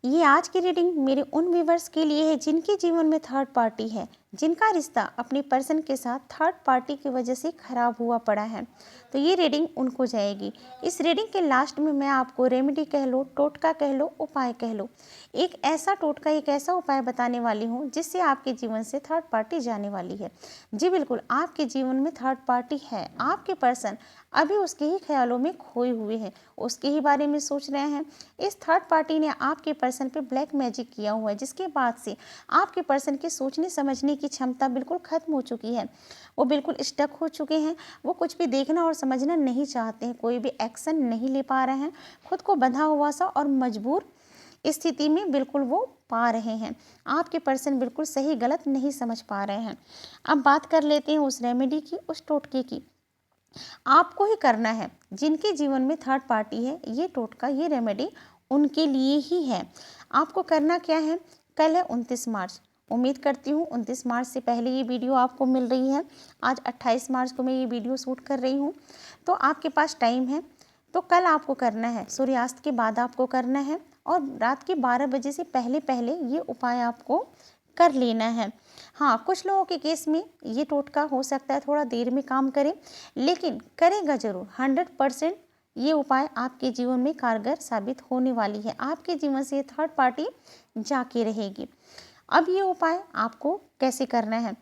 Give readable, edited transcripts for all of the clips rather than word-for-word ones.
ये आज की रीडिंग मेरे उन व्यूवर्स के लिए है जिनके जीवन में थर्ड पार्टी है, जिनका रिश्ता अपने पर्सन के साथ थर्ड पार्टी की वजह से खराब हुआ पड़ा है। तो ये रीडिंग उनको जाएगी। इस रीडिंग के लास्ट में मैं आपको रेमेडी कह लो, टोटका कह लो, उपाय कह लो, एक ऐसा टोटका, एक ऐसा उपाय बताने वाली हूँ जिससे आपके जीवन से थर्ड पार्टी जाने वाली है। जी बिल्कुल, आपके जीवन में थर्ड पार्टी है। आपके पर्सन अभी उसके ही ख्यालों में खोए हुए हैं, उसके ही बारे में सोच रहे हैं। इस थर्ड पार्टी ने आपके पर्सन पे ब्लैक मैजिक किया हुआ है, जिसके बाद से आपके पर्सन के सोचने समझने की क्षमता बिल्कुल खत्म हो चुकी है। वो बिल्कुल स्टक हो चुके हैं। वो कुछ भी देखना और समझना नहीं चाहते हैं, कोई भी एक्शन नहीं ले पा रहे हैं। खुद को बंधा हुआ सा और मजबूर स्थिति में बिल्कुल वो पा रहे हैं। आपके पर्सन बिल्कुल सही गलत नहीं समझ पा रहे हैं। अब बात कर लेते हैं उस रेमेडी की, उस टोटके की। आपको ही करना है। जिनके जीवन में थर्ड पार्टी है, ये टोटका, ये रेमेडी उनके लिए ही है। आपको करना क्या है? कल है 29 मार्च। उम्मीद करती हूँ 29 मार्च से पहले ये वीडियो आपको मिल रही है। आज 28 मार्च को मैं ये वीडियो शूट कर रही हूँ, तो आपके पास टाइम है। तो कल आपको करना है, सूर्यास्त के बाद आपको करना है और रात के 12 बजे से पहले पहले ये उपाय आपको कर लेना है। हाँ, कुछ लोगों के केस में ये टोटका हो सकता है थोड़ा देर में काम करे, लेकिन करेगा ज़रूर। 100% ये उपाय आपके जीवन में कारगर साबित होने वाली है। आपके जीवन से थर्ड पार्टी जाके रहेगी। अब ये उपाय आपको कैसे करना है?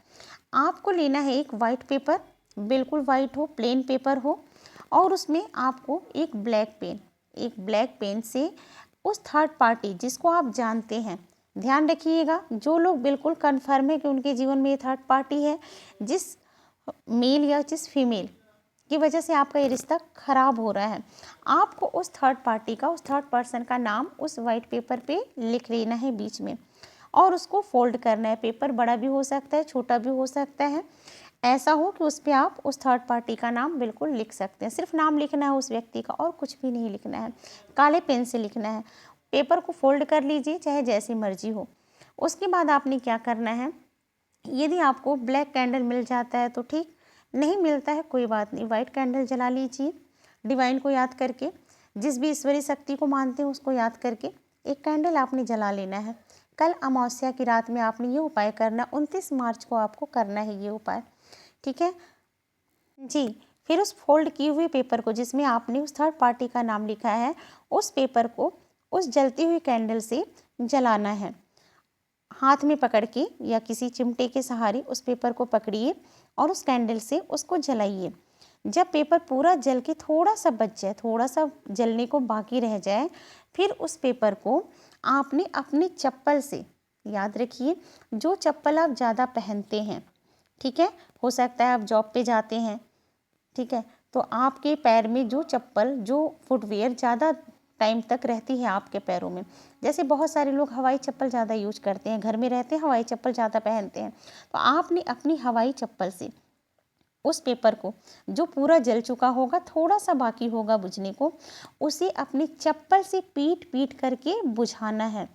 आपको लेना है एक वाइट पेपर, बिल्कुल वाइट हो, प्लेन पेपर हो, और उसमें आपको एक ब्लैक पेन से उस थर्ड पार्टी जिसको आप जानते हैं, ध्यान रखिएगा, जो लोग बिल्कुल कन्फर्म है कि उनके जीवन में ये थर्ड पार्टी है, जिस मेल या जिस फीमेल की वजह से आपका ये रिश्ता खराब हो रहा है, आपको उस थर्ड पार्टी का, उस थर्ड पर्सन का नाम उस वाइट पेपर पे लिख लेना है बीच में, और उसको फोल्ड करना है। पेपर बड़ा भी हो सकता है, छोटा भी हो सकता है। ऐसा हो कि उस पर आप उस थर्ड पार्टी का नाम बिल्कुल लिख सकते हैं। सिर्फ नाम लिखना है उस व्यक्ति का, और कुछ भी नहीं लिखना है। काले पेन से लिखना है। पेपर को फोल्ड कर लीजिए, चाहे जैसी मर्जी हो। उसके बाद आपने क्या करना है, यदि आपको ब्लैक कैंडल मिल जाता है तो ठीक, नहीं मिलता है कोई बात नहीं, वाइट कैंडल जला लीजिए। डिवाइन को याद करके, जिस भी ईश्वरीय शक्ति को मानते हैं उसको याद करके एक कैंडल आपने जला लेना है। कल अमावस्या की रात में आपने ये उपाय करना, 29 मार्च को आपको करना है ये उपाय, ठीक है जी। फिर उस फोल्ड किए हुए पेपर को, जिसमें आपने उस थर्ड पार्टी का नाम लिखा है, उस पेपर को उस जलती हुई कैंडल से जलाना है। हाथ में पकड़ के या किसी चिमटे के सहारे उस पेपर को पकड़िए और उस कैंडल से उसको जलाइए। जब पेपर पूरा जल के थोड़ा सा बच जाए, थोड़ा सा जलने को बाकी रह जाए, फिर उस पेपर को आपने अपनी चप्पल से, याद रखिए, जो चप्पल आप ज़्यादा पहनते हैं, ठीक है, हो सकता है आप जॉब पे जाते हैं, ठीक है, तो आपके पैर में जो चप्पल, जो फुटवेयर ज़्यादा टाइम तक रहती है आपके पैरों में, जैसे बहुत सारे लोग हवाई चप्पल ज़्यादा यूज करते हैं, घर में रहते हैं, हवाई चप्पल ज़्यादा पहनते हैं, तो आपने अपनी हवाई चप्पल से उस पेपर को, जो पूरा जल चुका होगा, थोड़ा सा बाकी होगा बुझने को, उसे अपनी चप्पल से पीट पीट करके बुझाना है।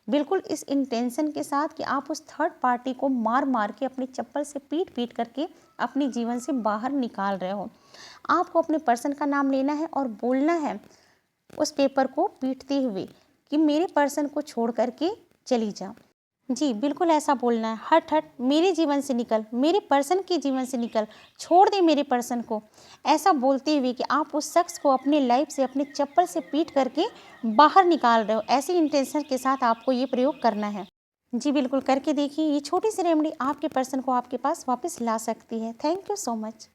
बिल्कुल इस इंटेंशन के साथ कि आप उस थर्ड पार्टी को मार मार के, अपनी चप्पल से पीट पीट करके अपने जीवन से बाहर निकाल रहे हो। आपको अपने पर्सन का नाम लेना है और बोलना है उस पेपर को पीटते हुए कि मेरे पर्सन को छोड़ करके चली जा। जी बिल्कुल ऐसा बोलना है, हट हट मेरे जीवन से निकल, मेरे पर्सन के जीवन से निकल, छोड़ दे मेरे पर्सन को। ऐसा बोलते हुए कि आप उस शख्स को अपने लाइफ से, अपने चप्पल से पीट करके बाहर निकाल रहे हो, ऐसी इंटेंशन के साथ आपको ये प्रयोग करना है। जी बिल्कुल करके देखिए, ये छोटी सी रेमेडी आपके पर्सन को आपके पास वापस ला सकती है। Thank you so much.